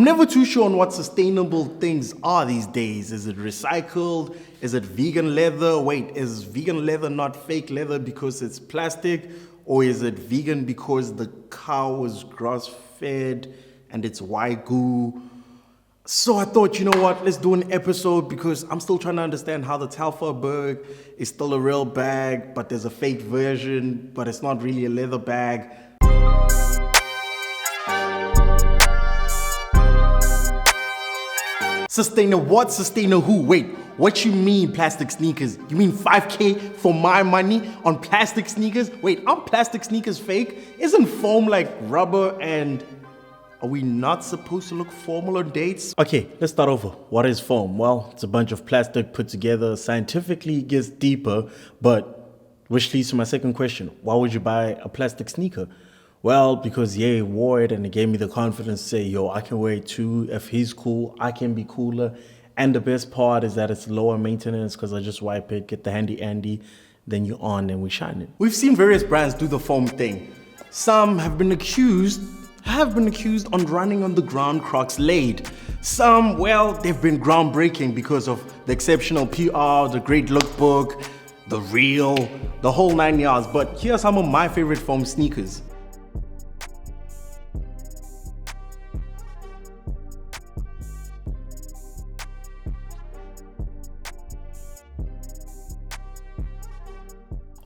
never too sure on what sustainable things are these days. Is it recycled? Is it vegan leather? Wait, is vegan leather not fake leather because it's plastic? Or is it vegan because the cow is grass-fed and it's Wagyu? So I thought, you know what, let's do an episode because I'm still trying to understand how the Telferberg is still a real bag, but there's a fake version, but it's not really a leather bag. Sustainer what? Sustainer who? Wait, what you mean plastic sneakers? You mean 5K for my money on plastic sneakers? Wait, aren't plastic sneakers fake? Isn't foam like rubber and... Are we not supposed to look formal on dates? Okay, let's start over. What is foam? Well, it's a bunch of plastic put together. Scientifically, it gets deeper, but which leads to my second question. Why would you buy a plastic sneaker? Well, because Ye wore it and it gave me the confidence to say, yo, I can wear it too. If he's cool, I can be cooler. And the best part is that it's lower maintenance because I just wipe it, get the handy Andy, then you're on and we shine it. We've seen various brands do the foam thing. Some have been accused on running on the ground Crocs laid. Some, well, they've been groundbreaking because of the exceptional PR, the great lookbook, the reel, the whole 9 yards. But here are some of my favorite foam sneakers.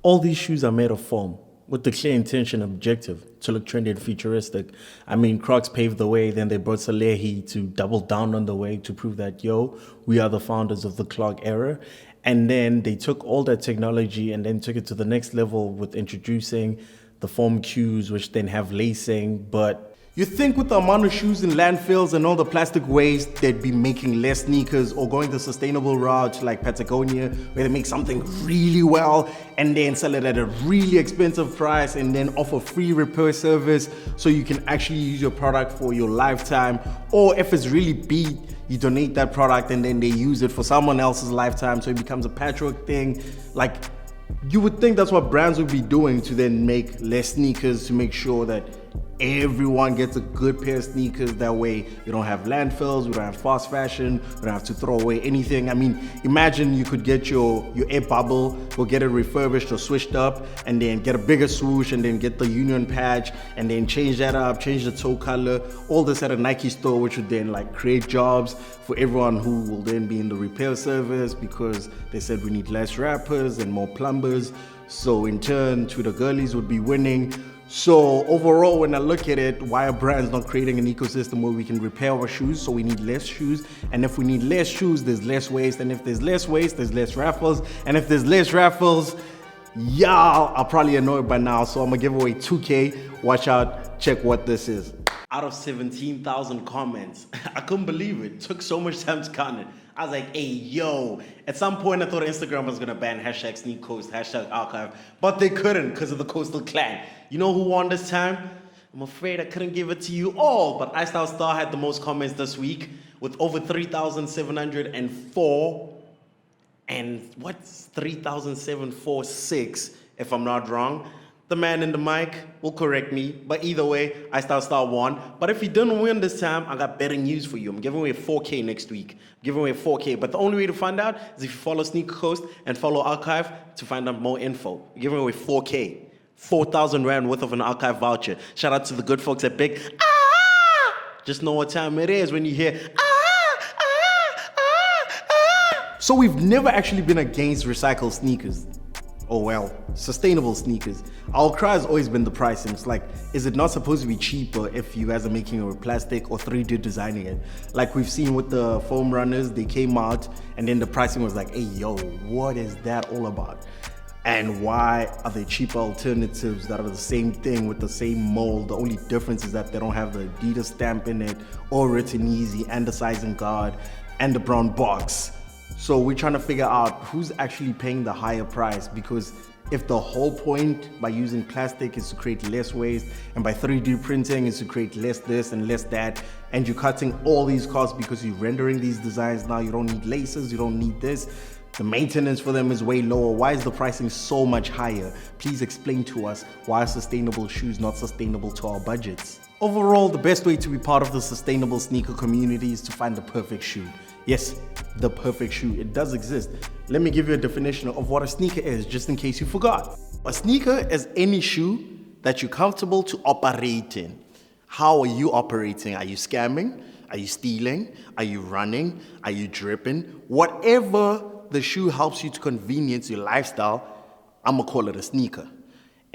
All these shoes are made of foam, with the clear intention and objective to look trendy and futuristic. I mean, Crocs paved the way, then they brought Salehi to double down on the way to prove that, yo, we are the founders of the clog era. And then they took all that technology and then took it to the next level with introducing the foam cues, which then have lacing, but you think with the amount of shoes in landfills and all the plastic waste, they'd be making less sneakers or going the sustainable route like Patagonia, where they make something really well and then sell it at a really expensive price and then offer free repair service so you can actually use your product for your lifetime. Or if it's really beat, you donate that product and then they use it for someone else's lifetime so it becomes a patchwork thing. Like, you would think that's what brands would be doing to then make less sneakers to make sure that everyone gets a good pair of sneakers. That way we don't have landfills, we don't have fast fashion, we don't have to throw away anything. I mean, imagine you could get your air bubble or get it refurbished or switched up and then get a bigger swoosh and then get the union patch and then change that up, change the toe color, all this at a Nike store, which would then like create jobs for everyone who will then be in the repair service because they said we need less rappers and more plumbers. So in turn, Twitter girlies would be winning. So overall, when I look at it, why are brands not creating an ecosystem where we can repair our shoes? So we need less shoes. And if we need less shoes, there's less waste. And if there's less waste, there's less raffles. And if there's less raffles, y'all are probably annoyed by now. So I'm gonna give away 2K. Watch out, check what this is. Out of 17,000 comments, I couldn't believe it. Took so much time to count it. I was like, hey, yo. At some point, I thought Instagram was gonna ban hashtag sneak coast, hashtag archive, but they couldn't because of the coastal clan. You know who won this time? I'm afraid I couldn't give it to you all, but iStyle Star had the most comments this week with over 3,704. And what's 3,746, if I'm not wrong? The man in the mic will correct me, but either way, iStyle Star won. But if he didn't win this time, I got better news for you. I'm giving away 4K next week. I'm giving away 4K, but the only way to find out is if you follow Sneaker Coast and follow Archive to find out more info. I'm giving away 4K, 4,000 Rand worth of an Archive voucher. Shout out to the good folks at Big. Just know what time it is when you hear So we've never actually been against recycled sneakers. Oh well, sustainable sneakers. Our cry has always been the pricing. It's like, is it not supposed to be cheaper if you guys are making it with plastic or 3D designing it? Like we've seen with the foam runners, they came out and then the pricing was like, hey yo, what is that all about? And why are there cheaper alternatives that are the same thing with the same mold? The only difference is that they don't have the Adidas stamp in it or written easy and the sizing guard and the brown box. So we're trying to figure out who's actually paying the higher price, because if the whole point by using plastic is to create less waste and by 3D printing is to create less this and less that, and you're cutting all these costs because you're rendering these designs now, you don't need laces, you don't need this, the maintenance for them is way lower. Why is the pricing so much higher? Please explain to us why are sustainable shoes not sustainable to our budgets? Overall, the best way to be part of the sustainable sneaker community is to find the perfect shoe. Yes, the perfect shoe. It does exist. Let me give you a definition of what a sneaker is, just in case you forgot. A sneaker is any shoe that you're comfortable to operate in. How are you operating? Are you scamming? Are you stealing? Are you running? Are you dripping? Whatever the shoe helps you to convenience your lifestyle, I'm gonna call it a sneaker.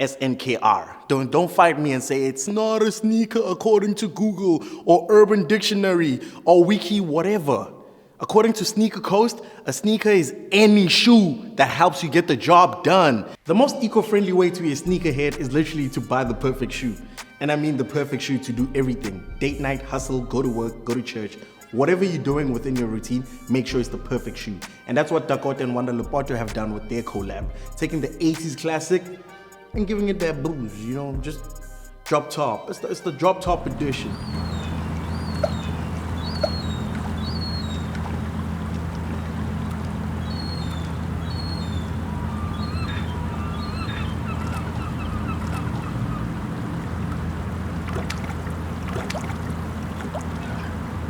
SNKR. Don't fight me and say it's not a sneaker according to Google or Urban Dictionary or Wiki whatever. According to Sneaker Coast, a sneaker is any shoe that helps you get the job done. The most eco-friendly way to be a sneakerhead is literally to buy the perfect shoe. And I mean the perfect shoe to do everything. Date night, hustle, go to work, go to church. Whatever you're doing within your routine, make sure it's the perfect shoe. And that's what Dakota and Wanda Lephoto have done with their collab. Taking the 80s classic and giving it that boost, just drop top. It's the drop top edition.